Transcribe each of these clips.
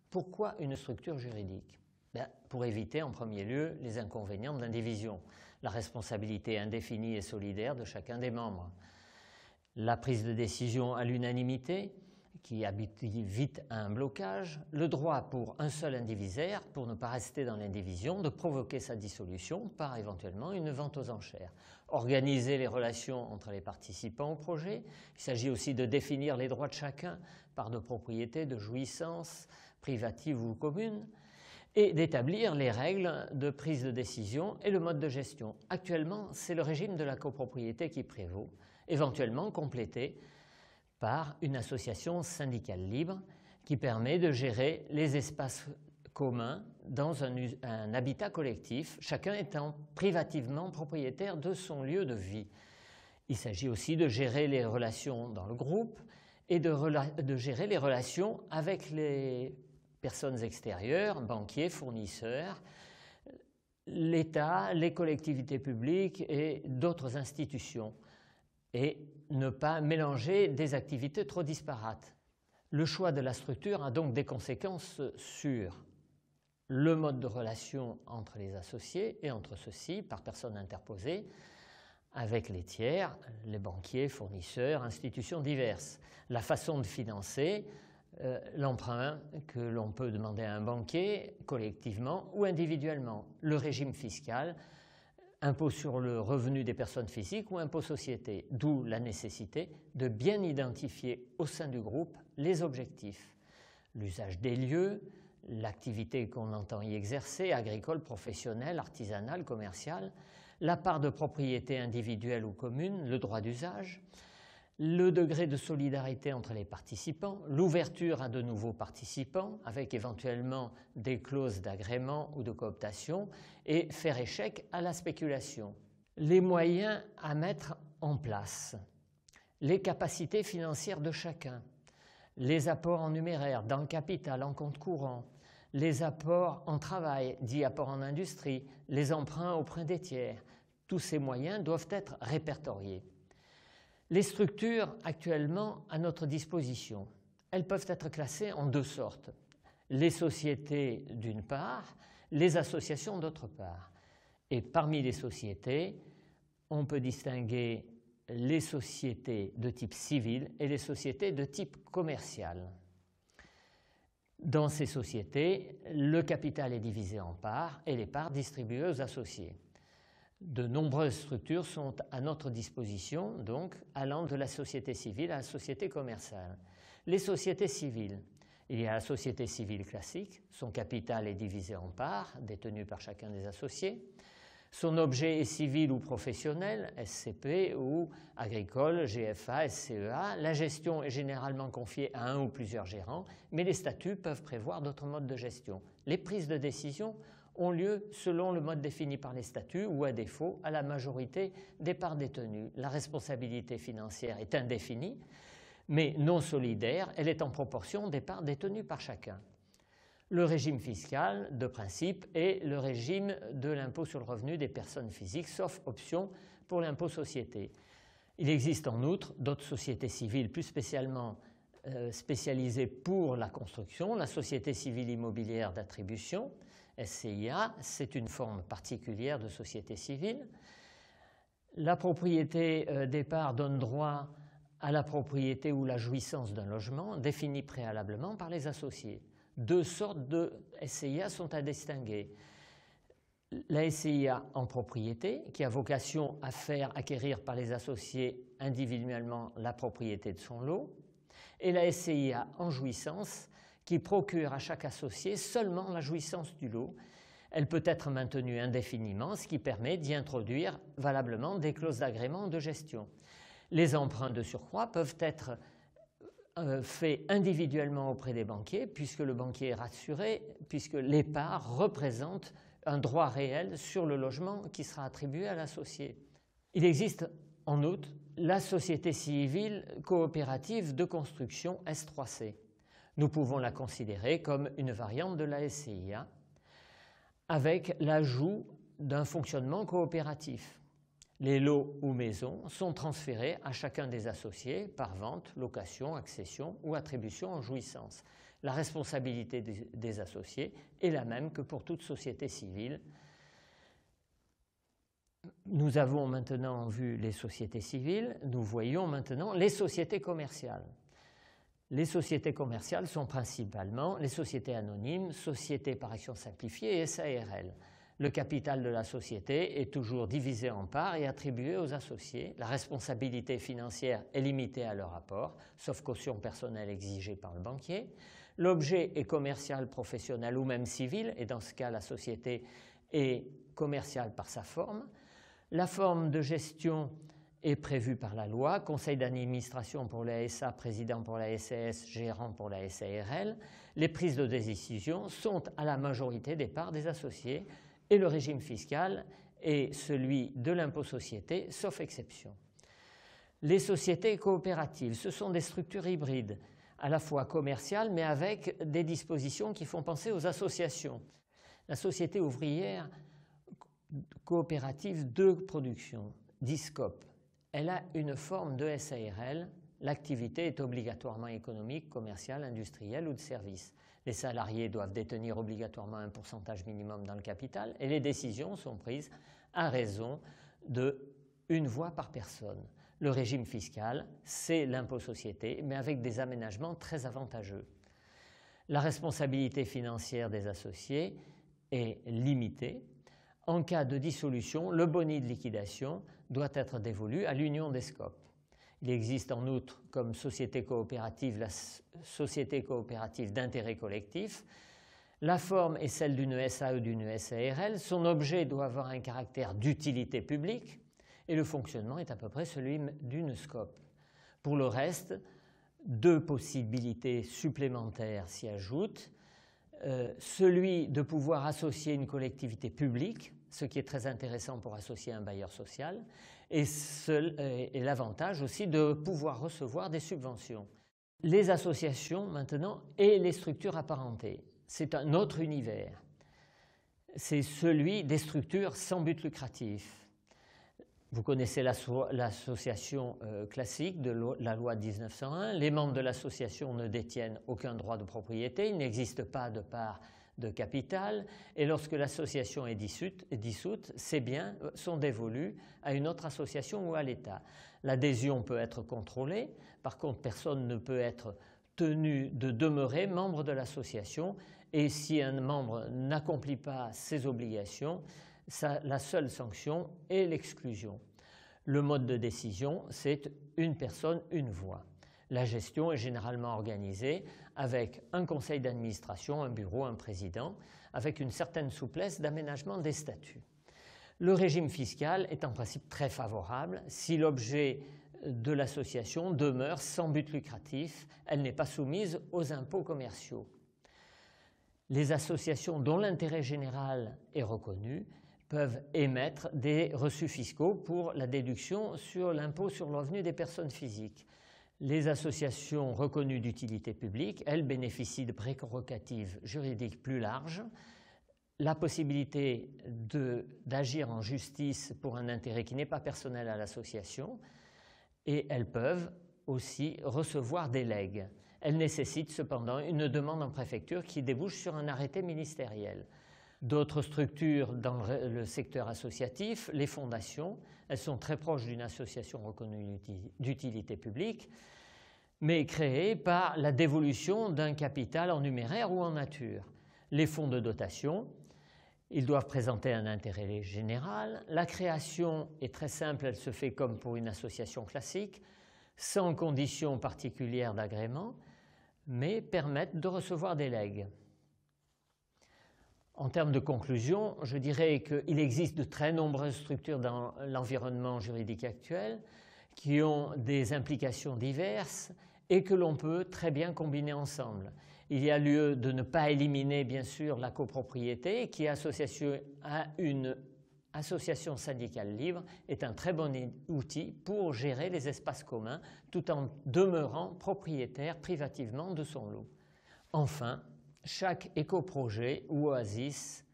Pourquoi une structure juridique? Pour éviter en premier lieu les inconvénients de l'indivision, la responsabilité indéfinie et solidaire de chacun des membres, la prise de décision à l'unanimité qui aboutit vite à un blocage, le droit pour un seul indivisaire, pour ne pas rester dans l'indivision, de provoquer sa dissolution par éventuellement une vente aux enchères. Organiser les relations entre les participants au projet, il s'agit aussi de définir les droits de chacun, part de propriété, de jouissance, privative ou commune, et d'établir les règles de prise de décision et le mode de gestion. Actuellement, c'est le régime de la copropriété qui prévaut, éventuellement complété par une association syndicale libre qui permet de gérer les espaces communs dans un habitat collectif, chacun étant privativement propriétaire de son lieu de vie. Il s'agit aussi de gérer les relations dans le groupe et de gérer les relations avec les personnes extérieures, banquiers, fournisseurs, l'État, les collectivités publiques et d'autres institutions, et ne pas mélanger des activités trop disparates. Le choix de la structure a donc des conséquences sur le mode de relation entre les associés et entre ceux-ci, par personne interposée, avec les tiers, les banquiers, fournisseurs, institutions diverses. La façon de financer l'emprunt que l'on peut demander à un banquier, collectivement ou individuellement. Le régime fiscal, impôt sur le revenu des personnes physiques ou impôt société, d'où la nécessité de bien identifier au sein du groupe les objectifs, l'usage des lieux, l'activité qu'on entend y exercer, agricole, professionnelle, artisanale, commerciale, la part de propriété individuelle ou commune, le droit d'usage, le degré de solidarité entre les participants, l'ouverture à de nouveaux participants avec éventuellement des clauses d'agrément ou de cooptation et faire échec à la spéculation. Les moyens à mettre en place, les capacités financières de chacun, les apports en numéraire, dans le capital, en compte courant, les apports en travail, dits apports en industrie, les emprunts auprès des tiers, tous ces moyens doivent être répertoriés. Les structures actuellement à notre disposition, elles peuvent être classées en deux sortes. Les sociétés d'une part, les associations d'autre part. Et parmi les sociétés, on peut distinguer les sociétés de type civil et les sociétés de type commercial. Dans ces sociétés, le capital est divisé en parts et les parts distribuées aux associés. De nombreuses structures sont à notre disposition, donc allant de la société civile à la société commerciale. Les sociétés civiles, il y a la société civile classique, son capital est divisé en parts, détenues par chacun des associés. Son objet est civil ou professionnel, SCP ou agricole, GFA, SCEA. La gestion est généralement confiée à un ou plusieurs gérants, mais les statuts peuvent prévoir d'autres modes de gestion. Les prises de décision ont lieu selon le mode défini par les statuts ou, à défaut, à la majorité des parts détenues. La responsabilité financière est indéfinie, mais non solidaire, elle est en proportion des parts détenues par chacun. Le régime fiscal, de principe, est le régime de l'impôt sur le revenu des personnes physiques, sauf option pour l'impôt société. Il existe en outre d'autres sociétés civiles plus spécialement spécialisées pour la construction, la Société civile immobilière d'attribution, SCIA, c'est une forme particulière de société civile. La propriété des parts donne droit à la propriété ou la jouissance d'un logement défini préalablement par les associés. Deux sortes de SCIA sont à distinguer. La SCIA en propriété, qui a vocation à faire acquérir par les associés individuellement la propriété de son lot, et la SCIA en jouissance, qui procure à chaque associé seulement la jouissance du lot. Elle peut être maintenue indéfiniment, ce qui permet d'y introduire valablement des clauses d'agrément de gestion. Les emprunts de surcroît peuvent être faits individuellement auprès des banquiers, puisque le banquier est rassuré, puisque les parts représentent un droit réel sur le logement qui sera attribué à l'associé. Il existe en outre la société civile coopérative de construction S3C. Nous pouvons la considérer comme une variante de la SCIA, avec l'ajout d'un fonctionnement coopératif. Les lots ou maisons sont transférés à chacun des associés par vente, location, accession ou attribution en jouissance. La responsabilité des associés est la même que pour toute société civile. Nous avons maintenant vu les sociétés civiles, nous voyons maintenant les sociétés commerciales. Les sociétés commerciales sont principalement les sociétés anonymes, sociétés par action simplifiée et SARL. Le capital de la société est toujours divisé en parts et attribué aux associés. La responsabilité financière est limitée à leur apport, sauf caution personnelle exigée par le banquier. L'objet est commercial, professionnel ou même civil, et dans ce cas, la société est commerciale par sa forme. La forme de gestion est prévue par la loi, conseil d'administration pour la SA, président pour la SAS, gérant pour la SARL. Les prises de décision sont à la majorité des parts des associés et le régime fiscal est celui de l'impôt société, sauf exception. Les sociétés coopératives, ce sont des structures hybrides, à la fois commerciales, mais avec des dispositions qui font penser aux associations. La société ouvrière coopérative de production, DISCOP, elle a une forme de SARL. L'activité est obligatoirement économique, commerciale, industrielle ou de service. Les salariés doivent détenir obligatoirement un pourcentage minimum dans le capital et les décisions sont prises à raison d'1 voix par personne. Le régime fiscal, c'est l'impôt société, mais avec des aménagements très avantageux. La responsabilité financière des associés est limitée. En cas de dissolution, le boni de liquidation doit être dévolu à l'union des SCOP. Il existe en outre comme société coopérative la société coopérative d'intérêt collectif. La forme est celle d'une SA ou d'une SARL. Son objet doit avoir un caractère d'utilité publique et le fonctionnement est à peu près celui d'une SCOP. Pour le reste, 2 possibilités supplémentaires s'y ajoutent. Celui de pouvoir associer une collectivité publique, ce qui est très intéressant pour associer un bailleur social, et l'avantage aussi de pouvoir recevoir des subventions. Les associations maintenant et les structures apparentées, c'est un autre univers. C'est celui des structures sans but lucratif. Vous connaissez l'association classique de la loi de 1901. Les membres de l'association ne détiennent aucun droit de propriété, il n'existe pas de part de capital, et lorsque l'association est dissoute, ces biens sont dévolus à une autre association ou à l'État. L'adhésion peut être contrôlée, par contre personne ne peut être tenu de demeurer membre de l'association, et si un membre n'accomplit pas ses obligations, la seule sanction est l'exclusion. Le mode de décision, c'est une personne, une voix. La gestion est généralement organisée avec un conseil d'administration, un bureau, un président, avec une certaine souplesse d'aménagement des statuts. Le régime fiscal est en principe très favorable si l'objet de l'association demeure sans but lucratif, elle n'est pas soumise aux impôts commerciaux. Les associations dont l'intérêt général est reconnu peuvent émettre des reçus fiscaux pour la déduction sur l'impôt sur le revenu des personnes physiques. Les associations reconnues d'utilité publique, elles bénéficient de prérogatives juridiques plus larges, la possibilité d'agir en justice pour un intérêt qui n'est pas personnel à l'association, et elles peuvent aussi recevoir des legs. Elles nécessitent cependant une demande en préfecture qui débouche sur un arrêté ministériel. D'autres structures dans le secteur associatif, les fondations, elles sont très proches d'une association reconnue d'utilité publique, mais créées par la dévolution d'un capital en numéraire ou en nature. Les fonds de dotation, ils doivent présenter un intérêt général. La création est très simple, elle se fait comme pour une association classique, sans conditions particulières d'agrément, mais permettent de recevoir des legs. En termes de conclusion, je dirais qu'il existe de très nombreuses structures dans l'environnement juridique actuel qui ont des implications diverses et que l'on peut très bien combiner ensemble. Il y a lieu de ne pas éliminer, bien sûr, la copropriété qui, associée à une association syndicale libre, est un très bon outil pour gérer les espaces communs tout en demeurant propriétaire privativement de son lot. Enfin, chaque écoprojet ou oasis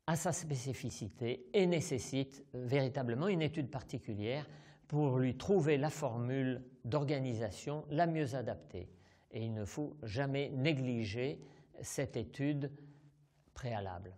a sa spécificité et nécessite véritablement une étude particulière pour lui trouver la formule d'organisation la mieux adaptée. et il ne faut jamais négliger cette étude préalable.